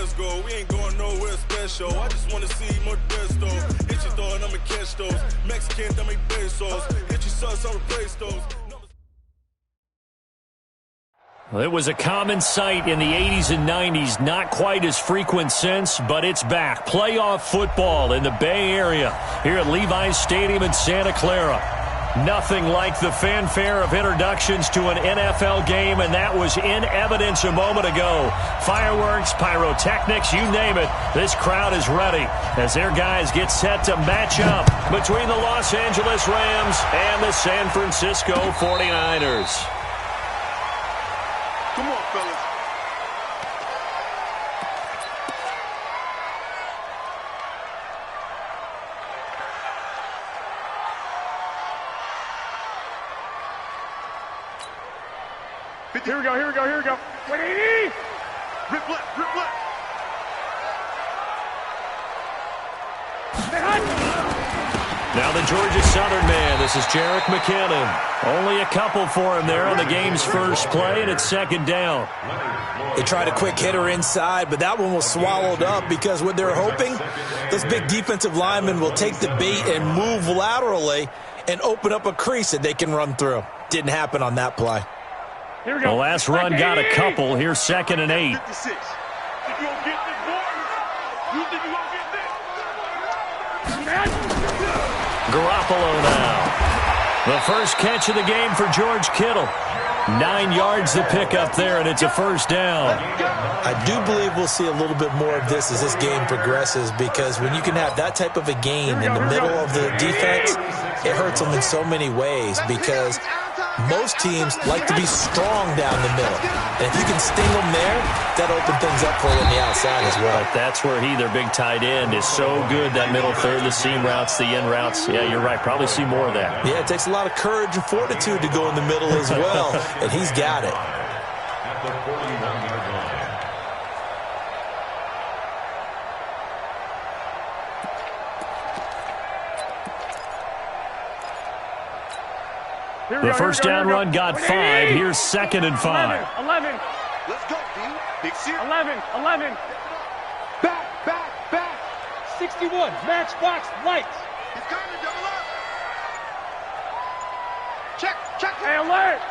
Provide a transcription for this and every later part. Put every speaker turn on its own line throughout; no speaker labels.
let's go. We ain't going nowhere special. I just want to see more Modesto. Hit you throwing, I'ma catch those. Mexican, dummy pesos. Hit you sauce, I'll replace those.
Well, it was a common sight in the 80s and 90s. Not quite as frequent since, but it's back. Playoff football in the Bay Area here at Levi's Stadium in Santa Clara. Nothing like the fanfare of introductions to an NFL game, and that was in evidence a moment ago. Fireworks, pyrotechnics, you name it. This crowd is ready as their guys get set to match up between the Los Angeles Rams and the San Francisco 49ers.
Come on, fellas.
Here we go, here we go, here we go. 180!
Rip left, rip left.
Now the Georgia Southern man, this is Jerick McKinnon. Only a couple for him there on the game's first play, and it's second down.
They tried a quick hitter inside, but that one was swallowed up because what they're hoping, those big defensive linemen will take the bait and move laterally and open up a crease that they can run through. Didn't happen on that play.
Here we go.
The last run got a couple. Here's 2nd and 8.
56. If you don't get this, boy, you think you gonna get this?
Garoppolo now. The first catch of the game for George Kittle. 9 yards to pick up there, and it's a first down.
I do believe we'll see a little bit more of this as this game progresses, because when you can have that type of a gain in the middle of the defense, it hurts them in so many ways, because most teams like to be strong down the middle. And if you can sting them there, that'll open things up for you on the outside as well.
But that's where their big tight end, is so good, that middle third, the seam routes, the in routes. Yeah, you're right. Probably see more of that.
Yeah, it takes a lot of courage and fortitude to go in the middle as well, and he's got it.
The first down run got 5. Here's 2nd and 5.
11.
Let's go, D. Big series.
11. Back. 61. Matchbox lights.
He's coming, double up. Check.
Hey, alert.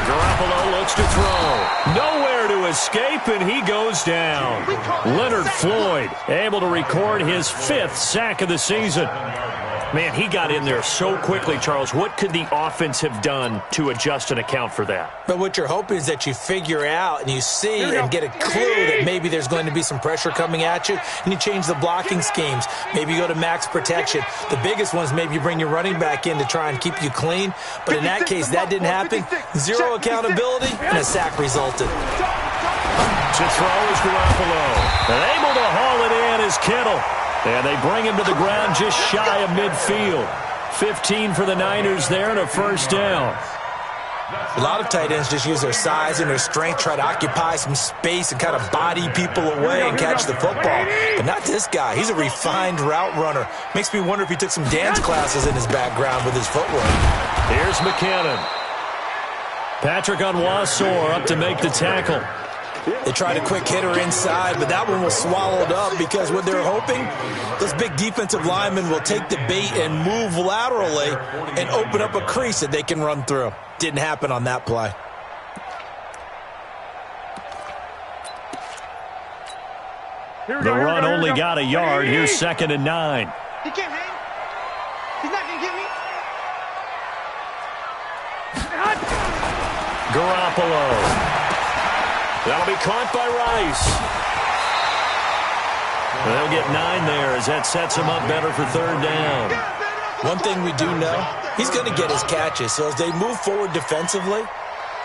Garoppolo looks to throw. Nowhere to escape, and he goes down. Leonard Floyd able to record his 5th sack of the season. Man, he got in there so quickly, Charles. What could the offense have done to adjust and account for that?
But what you're hoping is that you figure out and you see and get a clue that maybe there's going to be some pressure coming at you, and you change the blocking schemes. Maybe you go to max protection. The biggest one is maybe you bring your running back in to try and keep you clean. But in that case, that didn't happen. Zero accountability, and a sack resulted.
To throw is Garoppolo. And able to haul it in is Kittle. And they bring him to the ground just shy of midfield. 15 for the Niners there and a first down.
A lot of tight ends just use their size and their strength, try to occupy some space and kind of body people away and catch the football. But not this guy. He's a refined route runner. Makes me wonder if he took some dance classes in his background with his footwork.
Here's McKinnon. Patrick Onwuasor up to make the tackle.
They tried a quick hitter inside, but that one was swallowed up because what they're hoping, those big defensive linemen will take the bait and move laterally and open up a crease that they can run through. Didn't happen on that play.
The run only got a yard. Here's 2nd and 9.
He can't hang. He's not going to get me.
Garoppolo. That'll be caught by Rice. They'll get 9 there as that sets him up better for 3rd down.
One thing we do know, he's going to get his catches. So as they move forward defensively,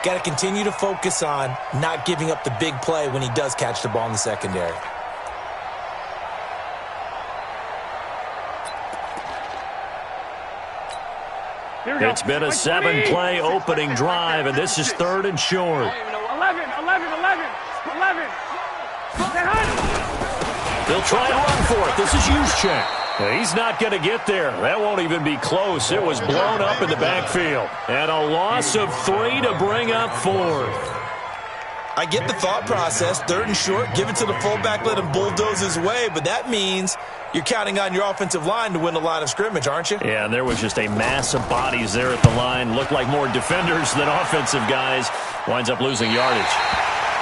got to continue to focus on not giving up the big play when he does catch the ball in the secondary.
It's been a 7-play opening drive, and this is 3rd and short.
11.
They'll try and run for it. This is Juszczyk. He's not going to get there. That won't even be close. It was blown up in the backfield. And a loss of 3 to bring up 4th.
I get the thought process. 3rd and short, give it to the fullback, let him bulldoze his way, but that means you're counting on your offensive line to win the line of scrimmage, aren't you?
Yeah, and there was just a mass of bodies there at the line. Looked like more defenders than offensive guys. Winds up losing yardage.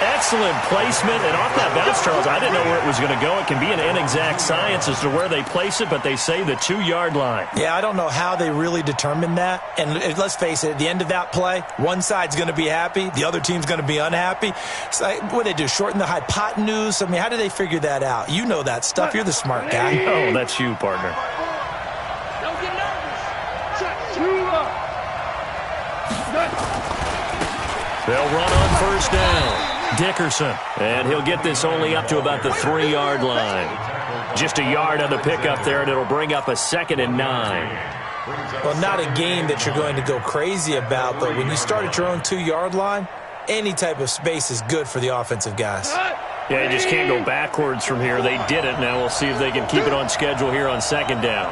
Excellent placement, and off that bounce, Charles, I didn't know where it was going to go. It can be an inexact science as to where they place it, but they say the 2-yard line.
Yeah, I don't know how they really determined that. And let's face it, at the end of that play, one side's going to be happy, the other team's going to be unhappy. It's like, what do they do, shorten the hypotenuse? I mean, how do they figure that out? You know that stuff. You're the smart guy.
Oh, that's you, partner.
Don't get nervous.
They'll run on first down. Dickerson, and he'll get this only up to about the 3-yard line. Just a yard on the pickup there, and it'll bring up a 2nd and 9.
Well, not a game that you're going to go crazy about, but when you start at your own 2-yard line, any type of space is good for the offensive guys.
Yeah, you just can't go backwards from here. They did it. Now we'll see if they can keep it on schedule here on 2nd down.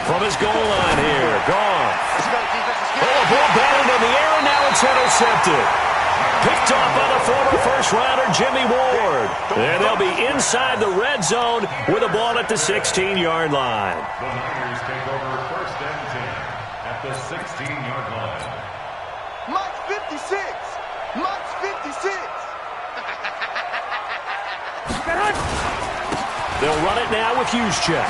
From his goal line here, gone. Oh, ball batted in the air, and now it's intercepted. Picked off by the former first-rounder, Jimmy Ward. And they'll be inside the red zone with a ball at the 16-yard line.
The Niners take over 1st and 10 at the 16-yard line.
Mike's 56. Mike's 56.
They'll run it now with Juszczyk.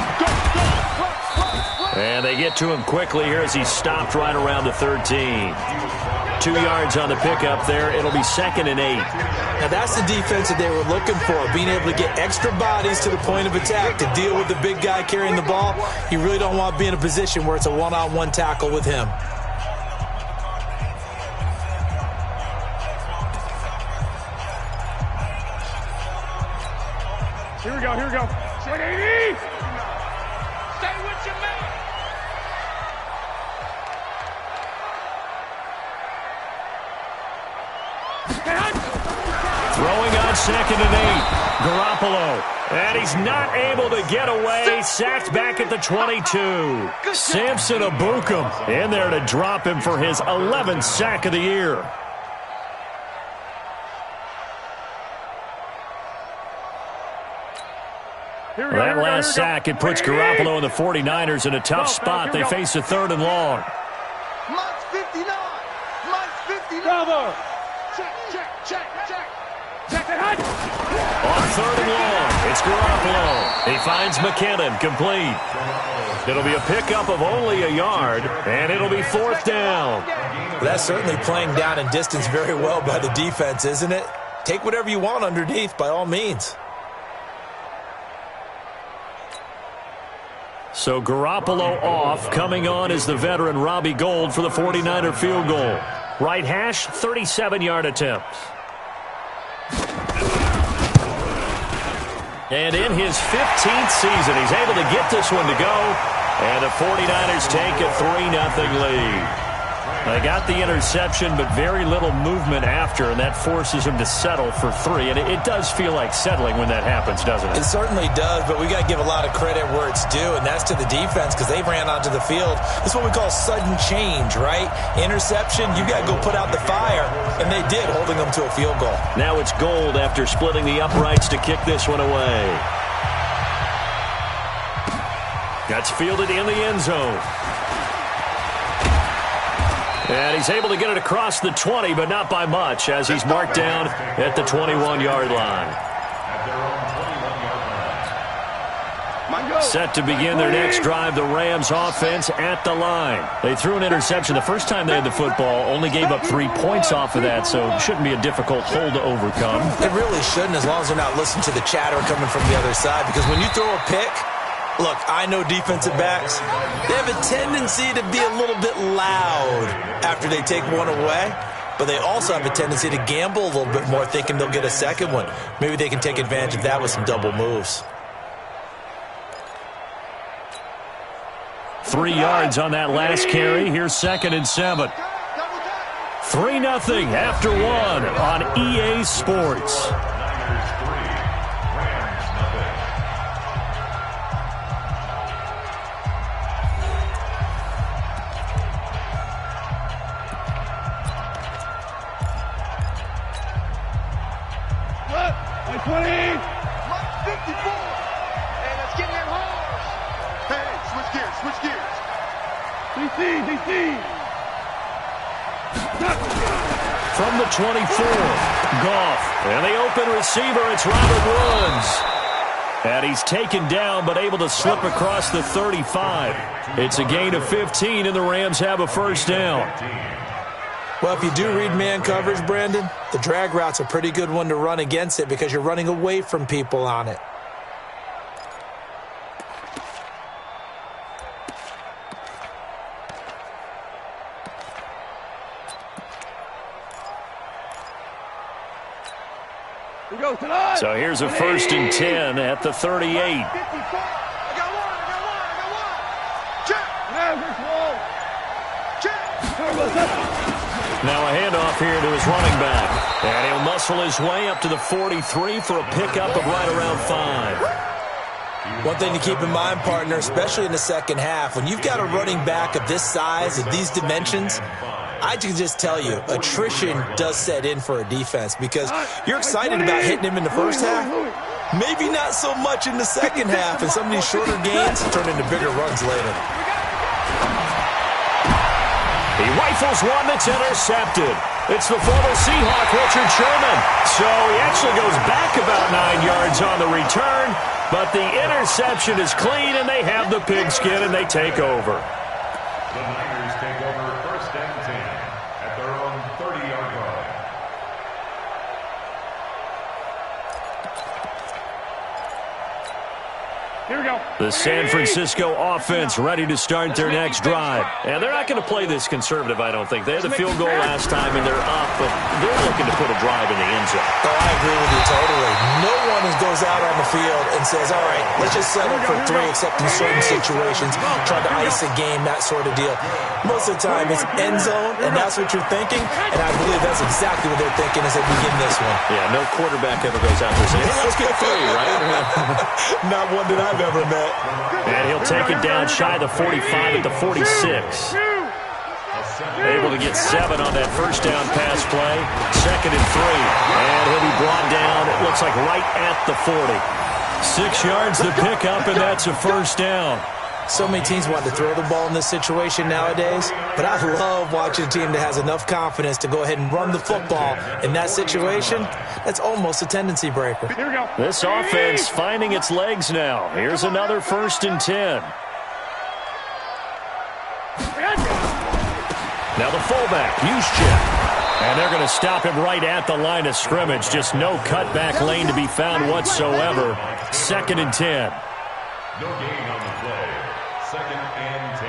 And they get to him quickly here as he's stopped right around the 13. 2 yards on the pickup there. It'll be 2nd and 8.
Now, that's the defense that they were looking for, being able to get extra bodies to the point of attack to deal with the big guy carrying the ball. You really don't want to be in a position where it's a one-on-one tackle with him.
Here we go. 180. Stay with your man.
Throwing on 2nd and 8. Garoppolo. And he's not able to get away. Sacked back at the 22. Samson Abukum in there to drop him for his 11th sack of the year. That last sack, it puts Garoppolo and the 49ers in a tough spot. They face a 3rd and long.
Mike's 59. Mike's 59.
Bravo. Check it out.
On 3rd and long, it's Garoppolo. He finds McKinnon, complete. It'll be a pickup of only a yard, and it'll be 4th down.
That's certainly playing down in distance very well by the defense, isn't it? Take whatever you want underneath, by all means.
So Garoppolo off. Coming on is the veteran Robbie Gould for the 49er field goal. Right hash, 37-yard attempt. And in his 15th season, he's able to get this one to go. And the 49ers take a 3-0 lead. They got the interception, but very little movement after, and that forces him to settle for 3. And it does feel like settling when that happens, doesn't it?
It certainly does, but we got to give a lot of credit where it's due, and that's to the defense because they ran onto the field. This is what we call sudden change, right? Interception, you got to go put out the fire, and they did, holding them to a field goal.
Now it's Gould after splitting the uprights to kick this one away. That's fielded in the end zone. And he's able to get it across the 20, but not by much, as he's marked down at the 21-yard line. Set to begin their next drive, the Rams offense at the line. They threw an interception the first time they had the football, only gave up 3 points off of that, so it shouldn't be a difficult hole to overcome.
It really shouldn't, as long as they're not listening to the chatter coming from the other side, because when you throw a pick, look, I know defensive backs, they have a tendency to be a little bit loud after they take one away, but they also have a tendency to gamble a little bit more, thinking they'll get a second one. Maybe they can take advantage of that with some double moves.
3 yards on that last carry. Here's 2nd and 7. 3-0 after 1 on EA Sports.
Mike 20.
Mike 54.
Hey, let's get them horse.
Hey, switch gears, switch gears.
DC.
From the 24, Goff. And the open receiver, it's Robert Woods. And he's taken down, but able to slip across the 35. It's a gain of 15, and the Rams have a first down.
Well, if you do read man coverage, Brandon, the drag route's a pretty good one to run against it because you're running away from people on it.
So here's a 1st and 10 at the 38.
I got one. Check.
Now a handoff here to his running back. And he'll muscle his way up to the 43 for a pickup of right around 5.
One thing to keep in mind, partner, especially in the second half, when you've got a running back of this size, of these dimensions, I can just tell you, attrition does set in for a defense because you're excited about hitting him in the first half. Maybe not so much in the second half, and some of these shorter gains turn into bigger runs later.
He rifles one that's intercepted. It's the former Seahawk, Richard Sherman. So he actually goes back about 9 yards on the return, but the interception is clean, and they have the pigskin, and they take over.
The Niners take over 1st and 10 at their own 30-yard line.
Here we go.
The San Francisco offense ready to start their next drive. And they're not going to play this conservative, I don't think. They had the field goal last time, and they're up, but they're looking to put a drive in the end zone.
Oh, I agree with you totally. No one goes out on the field and says, all right, let's just settle for 3, except in certain situations, try to ice a game, that sort of deal. Most of the time, it's end zone, and that's what you're thinking, and I believe that's exactly what they're thinking as they begin this one.
Yeah, no quarterback ever goes out there saying, hey, let's get 3, right?
Not one that I've ever met.
And he'll take it down shy of the 45 at the 46. Able to get 7 on that first down pass play. 2nd and 3. And he'll be brought down, it looks like right at the 40. 6 yards to pick up, and that's a first down.
So many teams want to throw the ball in this situation nowadays, but I love watching a team that has enough confidence to go ahead and run the football. In that situation, that's almost a tendency breaker.
Here we go.
This offense finding its legs now. Here's another 1st and 10. Now the fullback, Juszczyk. And they're going to stop him right at the line of scrimmage. Just no cutback lane to be found whatsoever. 2nd and 10.
No gain on the play. 2nd and 10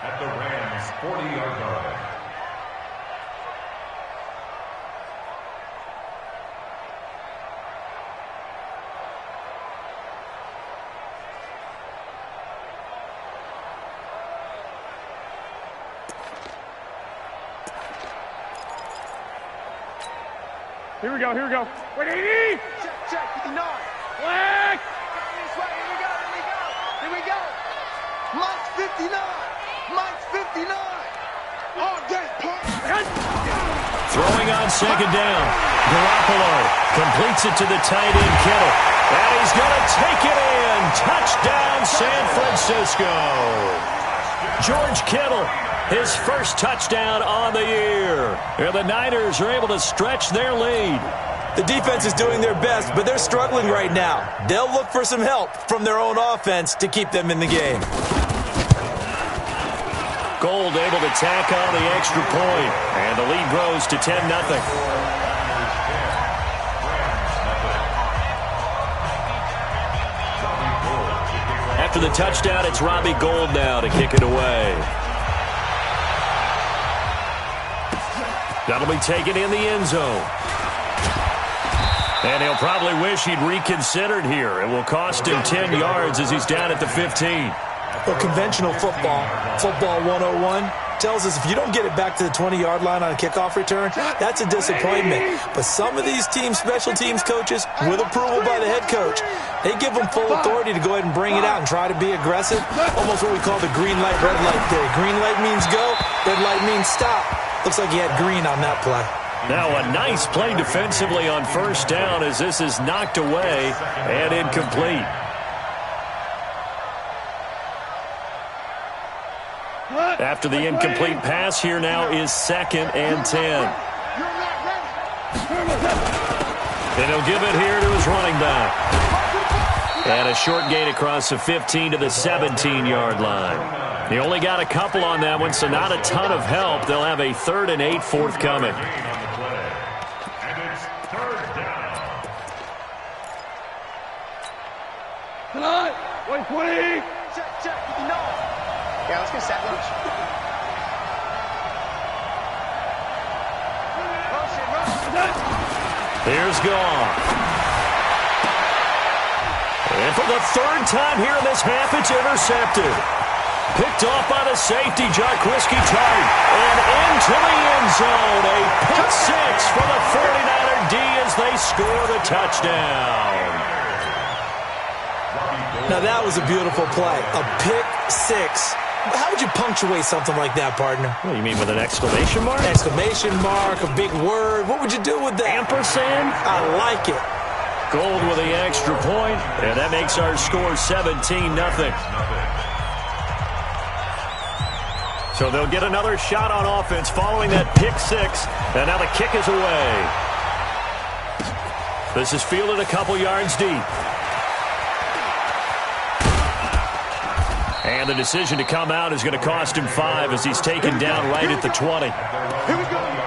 at the Rams' 40-yard line.
Here we go. 180.
Check, 59.
Black.
This way, here we go. Mike's 59. Mike's 59. Oh, get pumped.
Throwing on 2nd down. Garoppolo completes it to the tight end, Kittle. And he's going to take it in. Touchdown, San Francisco. George Kittle, his first touchdown on the year. And the Niners are able to stretch their lead.
The defense is doing their best, but they're struggling right now. They'll look for some help from their own offense to keep them in the game.
Gold able to tack on the extra point, and the lead grows to 10-0. After the touchdown, it's Robbie Gould now to kick it away. That'll be taken in the end zone. And he'll probably wish he'd reconsidered here. It will cost him 10 yards as he's down at the 15.
Well, conventional football 101, tells us if you don't get it back to the 20-yard line on a kickoff return, that's a disappointment. But some of these team special teams coaches, with approval by the head coach, they give them full authority to go ahead and bring it out and try to be aggressive. Almost what we call the green light, red light theory. Green light means go, red light means stop. Looks like he had green on that play.
Now a nice play defensively on first down as this is knocked away and incomplete. After the incomplete pass, here now is 2nd and 10. And he'll give it here to his running back. And a short gain across the 15 to the 17-yard line. He only got a couple on that one, so not a ton of help. They'll have a 3rd and 8 forthcoming.
And it's 3rd down.
Tonight, 120.
Check, you know. Yeah, let's get set lunch.
Here's Goff. And for the 3rd time here in this half, it's intercepted. Picked off by the safety, Jarquiski Tart. And into the end zone. A pick 6 for the 49er D as they score the touchdown.
Now that was a beautiful play. A pick 6. How would you punctuate something like that, partner?
What, you mean with an exclamation mark?
Exclamation mark, a big word. What would you do with that?
Ampersand?
I like it.
Gold with the extra point, and that makes our score 17-0. So they'll get another shot on offense following that pick 6, and now the kick is away. This is fielded a couple yards deep. And the decision to come out is going to cost him 5 as he's taken down right at the 20.
Here we go.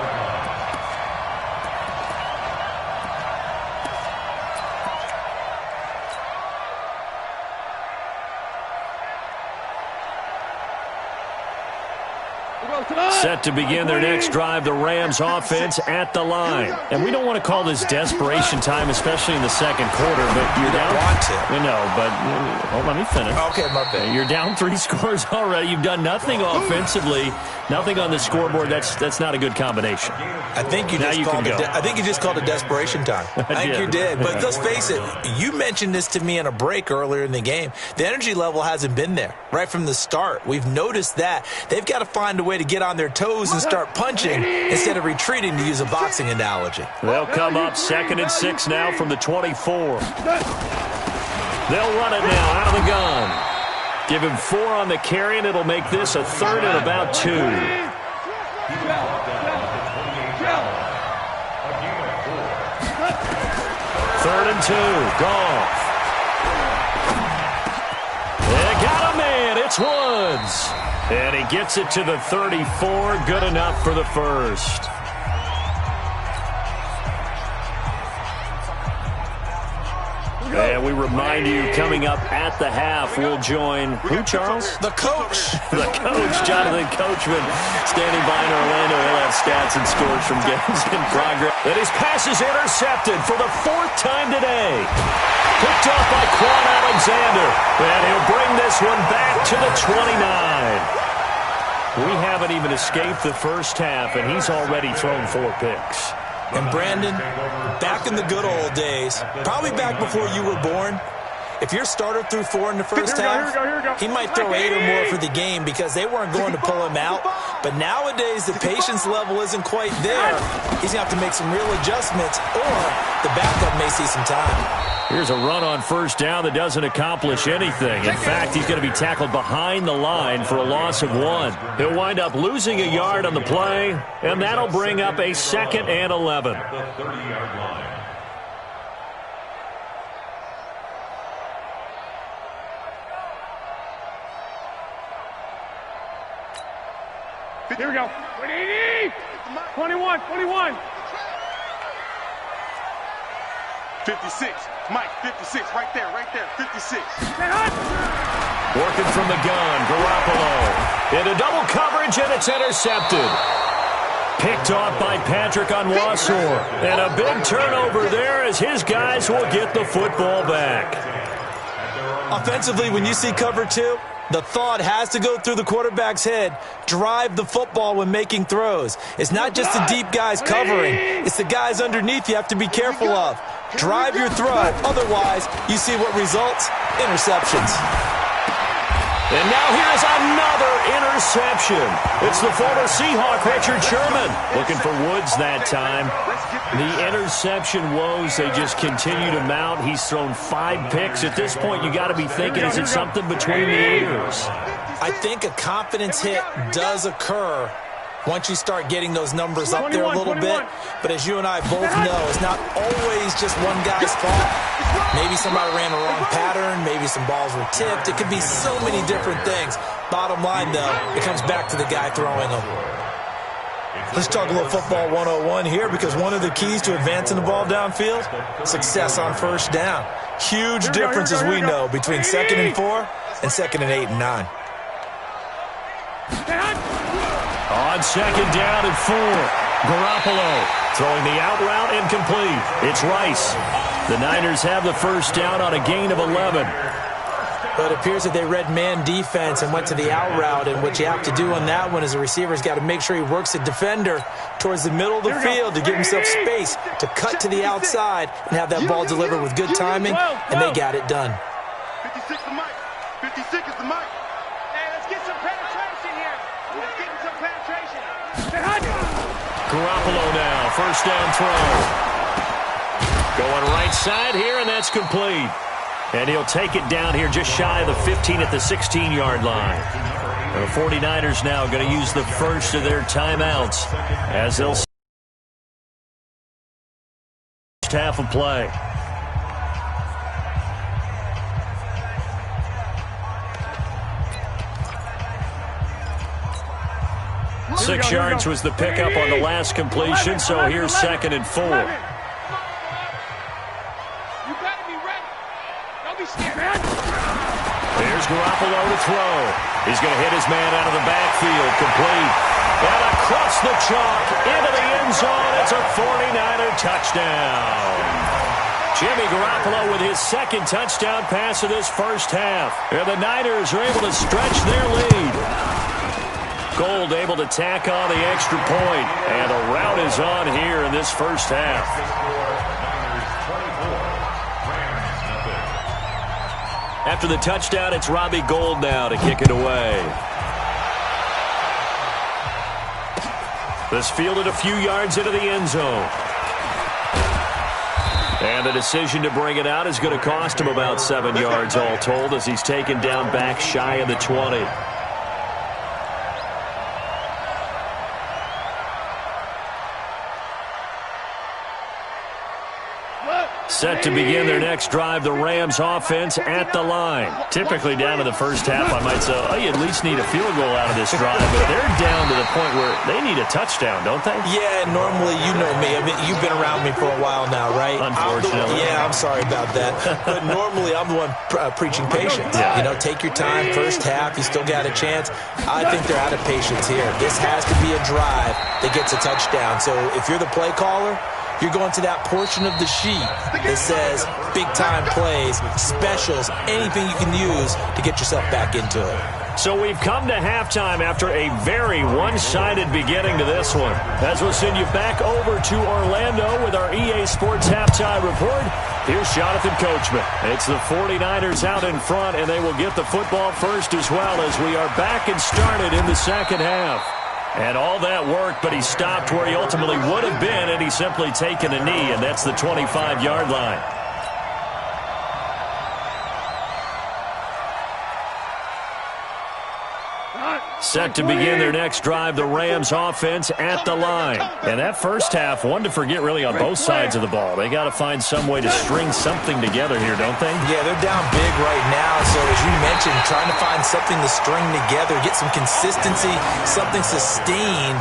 Set to begin their next drive, the Rams offense at the line. And we don't want to call this desperation time, especially in the second quarter, but you're down.
Want to.
We know, but let me finish.
Okay, my bad.
You're down 3 scores already. You've done nothing offensively, nothing on the scoreboard. That's not a good combination.
I think you just called it desperation time. I think you did. But let's face it, you mentioned this to me in a break earlier in the game. The energy level hasn't been there right from the start. We've noticed that. They've got to find a way to get on their toes and start punching instead of retreating, to use a boxing analogy.
They'll come up 2nd and 6 now from the 24. They'll run it now out of the gun. Give him 4 on the carry, and it'll make this a 3rd and about 2. 3rd and 2. Goff. They got a man. It's Woods. And he gets it to the 34. Good enough for the first. And we remind you, coming up at the half, we'll join who, Charles?
The coach.
The coach, Jonathan Coachman, standing by in Orlando. He'll have stats and scores from games in progress. And his pass is intercepted for the 4th time today. Picked off by Quan Alexander. And he'll bring this one back to the 29. We haven't even escaped the first half, and he's already thrown 4 picks.
And Brandon, back in the good old days, probably back before you were born, if your starter threw 4 in the first half, he might throw 8 or more for the game because they weren't going to pull him out. But nowadays, the patience level isn't quite there. He's going to have to make some real adjustments, or the backup may see some time.
Here's a run on first down that doesn't accomplish anything. In fact, he's going to be tackled behind the line for a loss of 1. He'll wind up losing a yard on the play, and that'll bring up a 2nd and 11.
The 30-yard line.
Here we go. 21.
56. Mike, 56. Right there. 56.
Working from the gun, Garoppolo. Into double coverage, and it's intercepted. Picked off by Patrick Onwuasor. And a big turnover there as his guys will get the football back.
Offensively, when you see cover 2, the thought has to go through the quarterback's head. Drive the football when making throws. It's not just the deep guys covering. It's the guys underneath you have to be careful of. Drive your throw. Otherwise, you see what results? Interceptions.
And now here is another interception. It's the former Seahawk, Richard Sherman, looking for Woods that time. The interception woes, they just continue to mount. He's thrown 5 picks. At this point, you got to be thinking, is it something between the ears?
I think a confidence hit does occur once you start getting those numbers up there a little bit. But as you and I both know, it's not always just one guy's fault. Maybe somebody ran a wrong pattern. Maybe some balls were tipped. It could be so many different things. Bottom line, though, it comes back to the guy throwing them. Let's talk a little football 101 here, because one of the keys to advancing the ball downfield, success on first down. Huge difference, as we know, between 2nd and 4 and 2nd and 8 and 9.
On 2nd down and 4, Garoppolo throwing the out route incomplete. It's Rice. The Niners have the first down on a gain of 11.
But it appears that they read man defense and went to the out route, and what you have to do on that one is the receiver's got to make sure he works the defender towards the middle of the field to give himself space to cut to the outside and have that ball delivered with good timing, and they got it done.
56 the mic. 56 is the mic.
Hey, let's get some penetration here. Let's get some penetration.
Garoppolo now, first down throw. Going right side here, and that's complete. And he'll take it down here just shy of the 15 at the 16-yard line. And the 49ers now going to use the first of their timeouts as they'll half of play. Six yards was the pickup on the last completion, so here's 2nd and 4.
You better be ready. Don't be scared, man.
Here's Garoppolo to throw. He's going to hit his man out of the backfield, complete. And across the chalk, into the end zone. It's a 49er touchdown. Jimmy Garoppolo with his 2nd touchdown pass of this first half. And the Niners are able to stretch their lead. Gold able to tack on the extra point, and the rout is on here in this first half. After the touchdown, it's Robbie Gould now to kick it away. This fielded a few yards into the end zone. And the decision to bring it out is going to cost him about 7 yards all told, as he's taken down back shy of the 20. Set to begin their next drive, the Rams offense at the line. Typically down in the first half, I might say, oh, you at least need a field goal out of this drive. But they're down to the point where they need a touchdown, don't they?
Yeah, normally, you know me. I mean, you've been around me for a while now, right?
Unfortunately.
I'm sorry about that. But normally, I'm the one preaching patience.
Yeah.
You know, take your time, first half, you still got a chance. I think they're out of patience here. This has to be a drive that gets a touchdown. So if you're the play caller, you're going to that portion of the sheet that says big-time plays, specials, anything you can use to get yourself back into it.
So we've come to halftime after a very one-sided beginning to this one. As we'll send you back over to Orlando with our EA Sports Halftime Report, here's Jonathan Coachman. It's the 49ers out in front, and they will get the football first as well, as we are back and started in the second half. And all that worked, but he stopped where he ultimately would have been, and he's simply taken a knee, and that's the 25-yard line. Set to begin their next drive, the Rams offense at the line. And that first half, one to forget really on both sides of the ball. They got to find some way to string something together here, don't they?
Yeah, they're down big right now. So as you mentioned, trying to find something to string together, get some consistency, something sustained,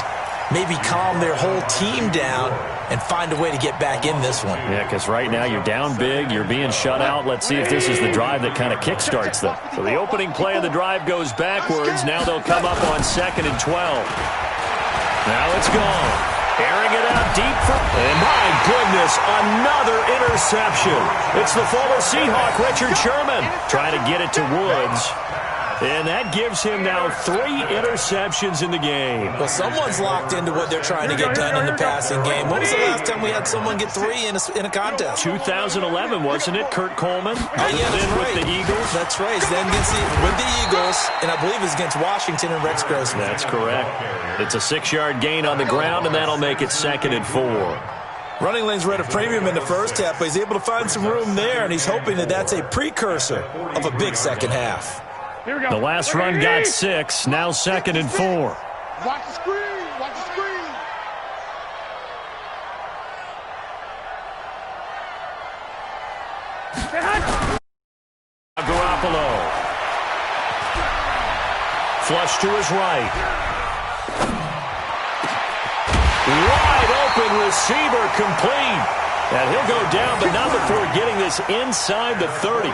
maybe calm their whole team down and find a way to get back in this one.
Yeah, because right now you're down big, you're being shut out. Let's see if this is the drive that kind of kickstarts them. So the opening play of the drive goes backwards. Now they'll come up on 2nd and 12. Now it's gone. Airing it out deep for, and my goodness, another interception. It's the former Seahawk, Richard Sherman, trying to get it to Woods. And that gives him now 3 interceptions in the game.
Well, someone's locked into what they're trying to get done in the passing game. When was the last time we had someone get 3 in a contest?
2011, wasn't it, Kurt Coleman?
Oh, yeah, that's right.
With the Eagles.
That's right. Then with the Eagles, and I believe it's against Washington and Rex Grossman.
That's correct. It's a 6-yard gain on the ground, and that'll make it 2nd and 4.
Running lanes were at a premium in the first half, but he's able to find some room there, and he's hoping that that's a precursor of a big second half.
The last run got 6, now 2nd and 4.
Watch the screen. Watch the screen.
Garoppolo. Flush to his right. Wide open receiver complete. And he'll go down, but not before getting this inside the 30.